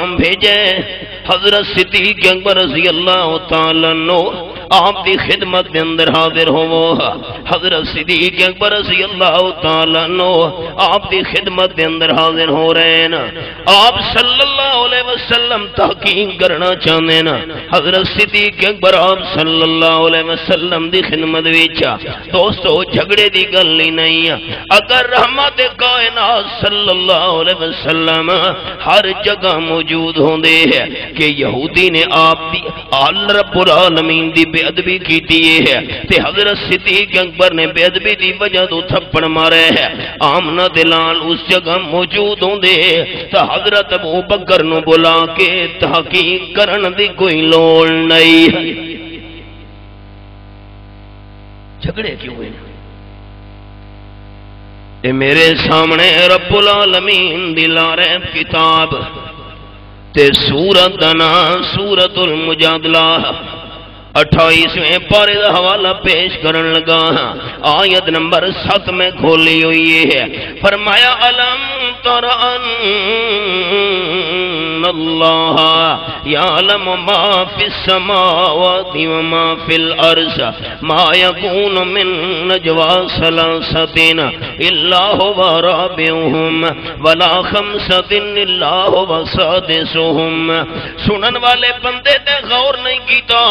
پیغام بھیجے حضرت صدیق اکبر رضی اللہ تعالیٰ عنہ آپ دی خدمت دے اندر حاضر ہو حضرت صدیق اکبر رضی اللہ تعالیٰ عنہ آپ دی خدمت دے اندر حاضر ہو رہے ہیں آپ صلی اللہ علیہ وسلم تحقیق کرنا چاہتے ہیں حضرت صدیق اکبر آپ صلی اللہ علیہ وسلم دی خدمت ویچا دوستو جھگڑے دی گل ہی نہیں اگر رحمت کائنات صلی اللہ علیہ وسلم ہر جگہ موجود ہوندے ہیں کہ یہودی نے آپ دی آل رب العالمین دی بے ادبی کیتی ہے تے حضرت صدیق اکبر نے بے ادبی دی وجہ تو تھپڑ مارے ہے آمنہ دلال اس جگہ موجود ہوندے تا حضرت ابو بکر نو بلا کے تحقیق کرن دی کوئی لوڑ نہیں جھگڑے کیوں ہیں اے میرے سامنے رب العالمین دی لاریب کتاب تے سورت دنا سورت المجادلہ 28ویں پارے دا حوالہ پیش کرن لگا آیت نمبر 7 میں کھولی ہوئی ہے فرمایا علم تر ان اللہ یعلم ما فی السماوات وما فی الارض ما یکون من نجوا ثلاثۃ الا هو رابعهم ولا خمسۃ الا هو سادسهم سنن والے بندے تے غور نہیں کیتا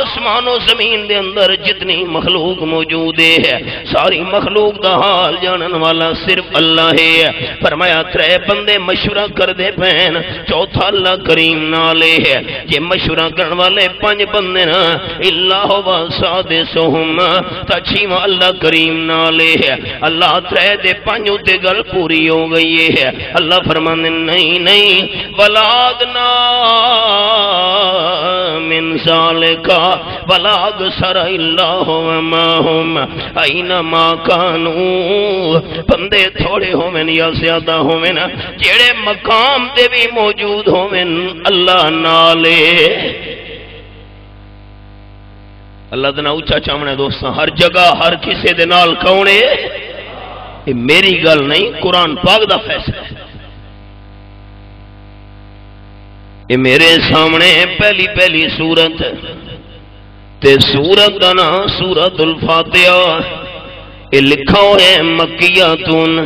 آسمان و زمین دے اندر جتنی مخلوق موجود ہے ساری مخلوق دا حال جانن والا صرف اللہ ہے فرمایا ترے بندے مشورہ کر دے پہن چوتھا اللہ کریم نالے ہے یہ مشورہ کرن والے 5 بندے نا اللہ و سادسہم تا 6واں اللہ کریم نالے ہے اللہ ترے دے 5 تے گل پوری ہو گئی ہے اللہ فرمانے نہیں ولادنا من ذالک ولا اکثر الا وما هم اینما کانوا بندے تھوڑے ہوویں یا زیادہ ہوویں جڑے مقام تے بھی موجود ہوویں اللہ نالے اللہ دنا اونچا چاونا دوستاں ہر جگہ ہر کسے دے نال کون ہے یہ میری گل نہیں قرآن پاک دا فیصلہ ہے یہ میرے سامنے پہلی سورت تے سورت دا نام سورت الفاتحہ یہ لکھا ہے مکیاتون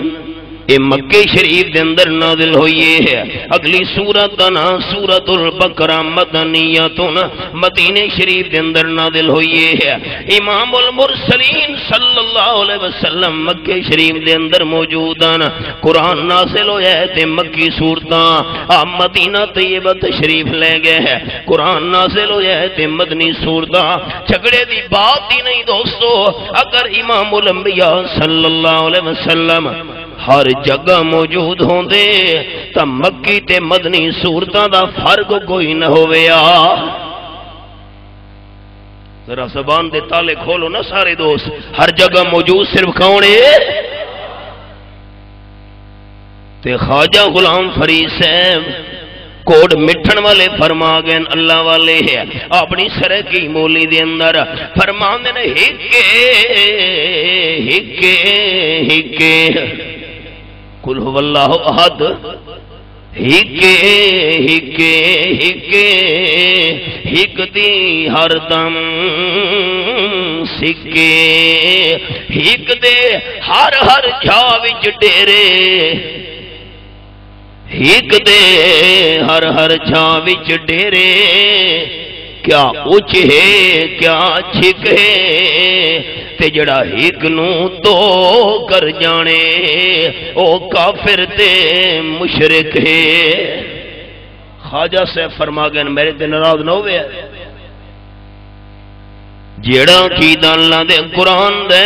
یہ مکہ شریف دے اندر نازل ہوئی ہے اگلی سورت دا نام سورت البقرہ مدنیاتون مدینہ شریف دے اندر نازل ہوئی ہے امام المرسلین صلی اللہ علیہ وسلم مکہ شریف دے اندر موجود ہیں قرآن نازل ہویا ہے تے مکی سورتاں آپ مدینہ طیبہ تشریف لے گئے ہیں قرآن نازل ہویا ہے تے مدنی سورتاں جھگڑے دی بات ہی نہیں دوستو اگر امام الانبیاء صلی اللہ علیہ وسلم ہر جگہ موجود ہوں دے تا مکی تے مدنی صورتاں دا فرق کوئی نہ ہویا ذرا زبان دے تالے کھولو نا سارے دوست ہر جگہ موجود صرف کون ہے تے خواجہ غلام فرید صاحب کوڈ مٹھن والے فرما گئے اللہ والے ہیں اپنی سرے کی مولی دے اندر فرما دے ہکے قل هو اللہ احد ہک دی ہر دم سکے ہک دے ہر جھا وچ ڈیرے ہک دے ہر جھا وچ ڈیرے کیا اچ ہے کیا چھک ہے تے جڑا ہک نو تو کر جانے او کافر تے مشرک ہے خواجہ سے فرما گئے میرے تے ناراض نہ ہوئے جڑا عقیدہ اللہ دے قرآن دے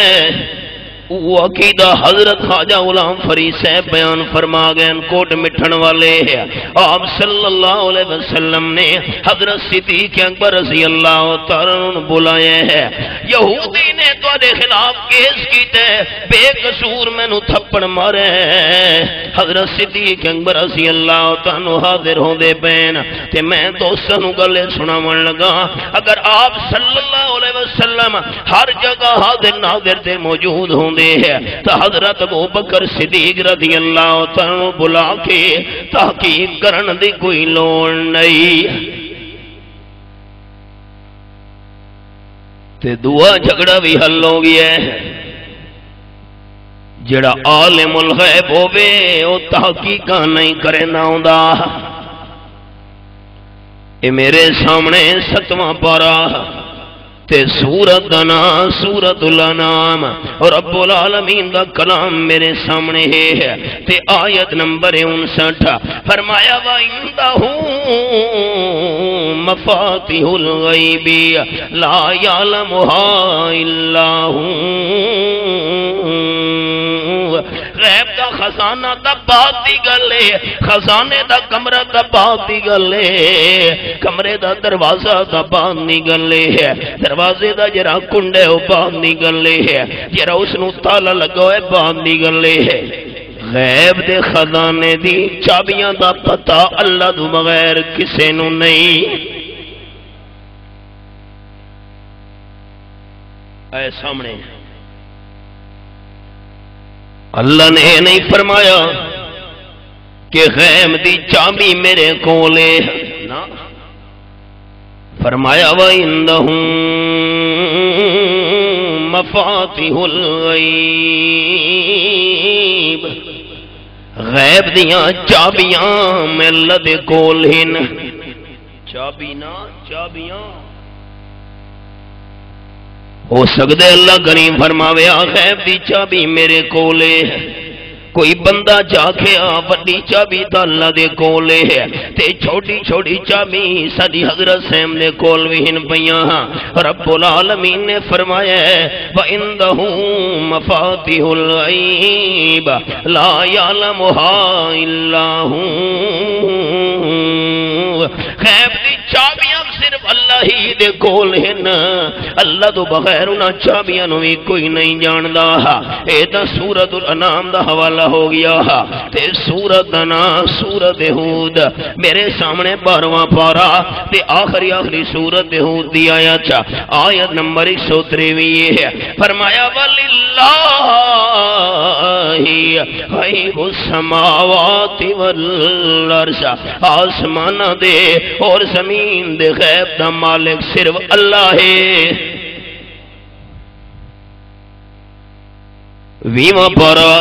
وہ عقیدہ حضرت خواجہ غلام فرید صاحب بیان فرما گئے کوٹ مٹھن والے ہیں آپ صلی اللہ علیہ وسلم نے حضرت صدیق اکبر رضی اللہ تعالیٰ عنہ بلائے ہیں یہودی نے تواڈے خلاف کیس کیتے بے قصور مینوں تھپڑ مارے حضرت صدیق اکبر رضی اللہ تعالیٰ حاضر ہوندے پین تے میں دوستاں نوں گل سناون لگا اگر آپ صلی اللہ علیہ وسلم ہر جگہ حاضر ناظر تے موجود ہوں ہوندے ہیں تو حضرت ابو بکر صدیق رضی اللہ تعالی بلا کے تحقیق کرن دی کوئی لوڑ نہیں تے دعا جھگڑا بھی حل ہو گیا ہے جڑا عالم الغیب ہووے او تحقیقاں نہیں کرنا ہوندا اے میرے سامنے 7واں پارا تے سورت دا نام سورت الانعام اور رب العالمین دا کلام میرے سامنے ہے تے آیت نمبر 59 فرمایا وَإِنْدَهُ مَفَاتِحُ الْغَيْبِ لَا يَعْلَمُهَا إِلَّا هُوَ غیب دا خزانہ دا بات دی گلے خزانے دا کمرہ دا بات دی گلے کمرے دا دروازہ دا بات دی گلے دروازے دا جرا کنڈے ہو بات دی گلے جرا اس نو تالا لگوئے بات دی گلے غیب دے خزانے دی چابیاں دا پتہ اللہ دو بغیر کسے نو نہیں اے سامنے اللہ نے نہیں فرمایا کہ غیب دی چابی میرے کولے نا فرمایا وَإِنَّهُ مَفَاتِحُ الْغَيْبِ غیب دیاں چابیاں میں اللہ دے کول ہن چابی نا چابیاں ہو سکتے اللہ کریم فرماوے غیب دی چابی میرے کولے کوئی بندہ جا کے بڑی چابی تو اللہ دے کولے تے چھوٹی چھوٹی چابی ساری حضرت سیم دے کول بھی ہن پیاں رب العالمین نے فرمایا وَإِنْدَهُ مَفَاتِحُ الْغَيْبِ لَا يَعْلَمُهَا إِلَّا هُوَ غیب دی چابیاں صرف اللہ ہی دے کول ہن اللہ تو بغیر انہاں چابیاں نو بھی کوئی نہیں جاندا اے تا سورۃ الانعام دا حوالہ ہو گیا تے سورۃ دا نام سورۃ ہود میرے سامنے 12واں پارا تے آخری سورۃ ہود دی آیت نمبر 153 ہے فرمایا وَلِلَّهِ غیب السماوات والارض آسمان دے اور زمین دے غیب دا مالک صرف اللہ ہے 20واں پارا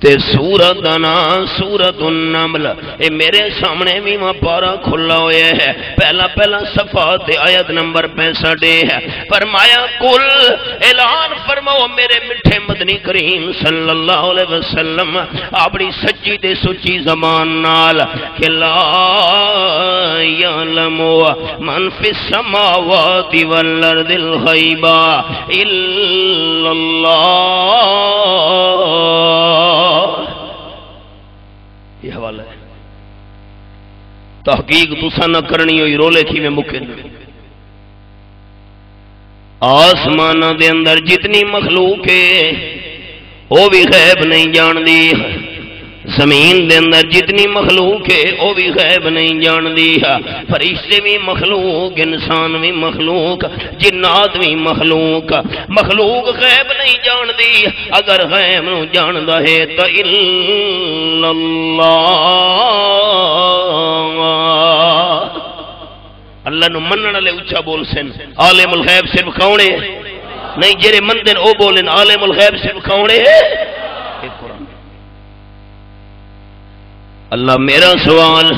تے سورت دا نام سورت النمل اے میرے سامنے بھی وہاں پارا کھلا ہوئے ہے پہلا صفحہ تے آیت نمبر 65 ہے فرمایا کل اعلان فرماؤ میرے مٹھے مدنی کریم صلی اللہ علیہ وسلم اپنی سچی تے سچی زبان نال کہ لا یعلم من فی السماوات والارض الغیب الا اللہ یہ حوالہ ہے تحقیق تسا نہ کرنی ہوئی رولے کی میں مکن آسمان دے اندر جتنی مخلوق ہے وہ بھی غیب نہیں جان دی زمین دے اندر جتنی مخلوق ہے وہ بھی غیب نہیں جان دی فرشتے بھی مخلوق انسان بھی مخلوق جنات بھی مخلوق غیب نہیں جان دی اگر غیب نو جاندا ہے تو الا اللہ نو منن والے اونچا بول سن عالم الغیب صرف کون ہے نہیں جڑے مندن او بولن عالم الغیب صرف کون ہے اللہ میرا سوال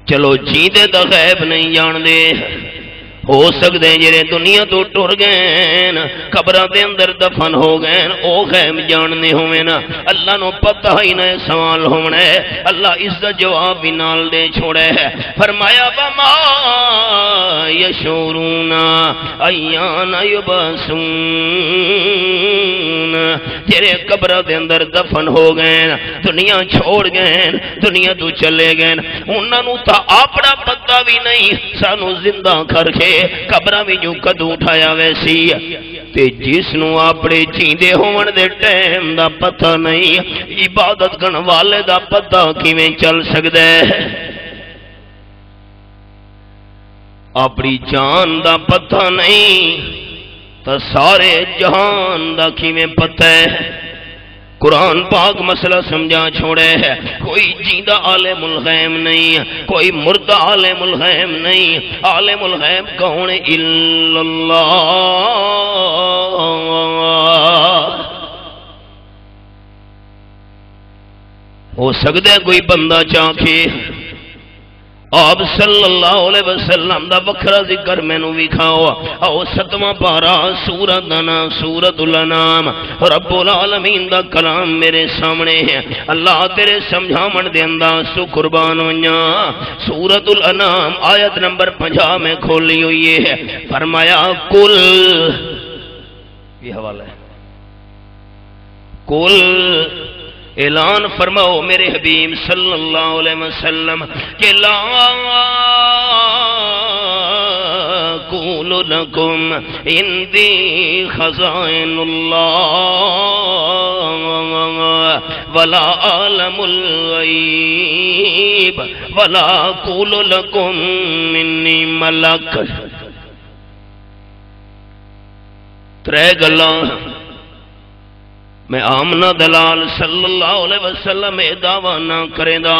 چلو جیندے دا غیب نہیں جان دے ہو سکتے جڑے دنیا تو ٹر گئے قبراں دے اندر دفن ہو گئے او غیب جاننے ہوئے نا اللہ نو پتہ ہی نہ سوال ہونا ہے اللہ اس دا جواب بھی نال دے چھوڑے ہے فرمایا وما یشعرون ایان یبعثون جڑے قبراں دے اندر دفن ہو گئے دنیا چھوڑ گئے دنیا تو چلے گئے انہاں نو تا اپنا پتہ بھی نہیں سانو زندہ کر کے قبرہ بھی جو کدو اٹھایا ویسی تے جس نو اپنے جیندے ہون دے ٹائم دا پتہ نہیں عبادت کرن والے دا پتہ کیویں چل سکدا ہے اپنی جان دا پتہ نہیں تو سارے جہان دا کیویں پتہ ہے قرآن پاک مسئلہ سمجھا چھوڑے ہے کوئی جیندہ عالم الغیب نہیں کوئی مردہ عالم الغیب نہیں عالم الغیب کون الا اللہ ہو سکتا ہے کوئی بندہ چاہے آپ صلی اللہ علیہ وسلم دا وکھرا ذکر میں نو وکھاؤ او 7واں پارا سورۃ نام سورۃ الانام رب العالمین دا کلام میرے سامنے ہے اللہ تیرے سمجھاون دے انداز تو قربان ہویاں سورۃ الانام آیت نمبر 50 میں کھولی ہوئی ہے فرمایا کل یہ حوالہ ہے کل اعلان فرماؤ میرے حبیب صلی اللہ علیہ وسلم کہ لا اقول لکم عندی خزائن اللہ ولا عالم الغیب ولا اقول لکم منی ملک ترے گلاں میں آمنہ دلال صلی اللہ علیہ وسلم دعویٰ نہ کریں دا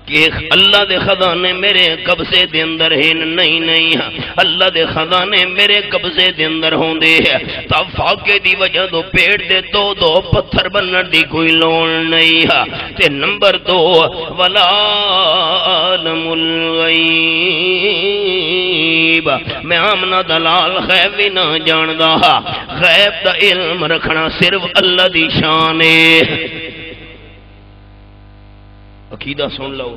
کہ اللہ دے خزانے میرے قبضے دے اندر ہیں نہیں اللہ دے خزانے میرے قبضے دے اندر ہوں دے تب فاقے دی وجہ دو پیڑ دے دو پتھر بنن دی کوئی لوڑ نہیں تے نمبر 2 ولا عالم الغیب میں آمنہ دلال غیب بھی نہ جاندہ غیب دا علم رکھنا صرف اللہ دی شان ہے عقیدہ سن لو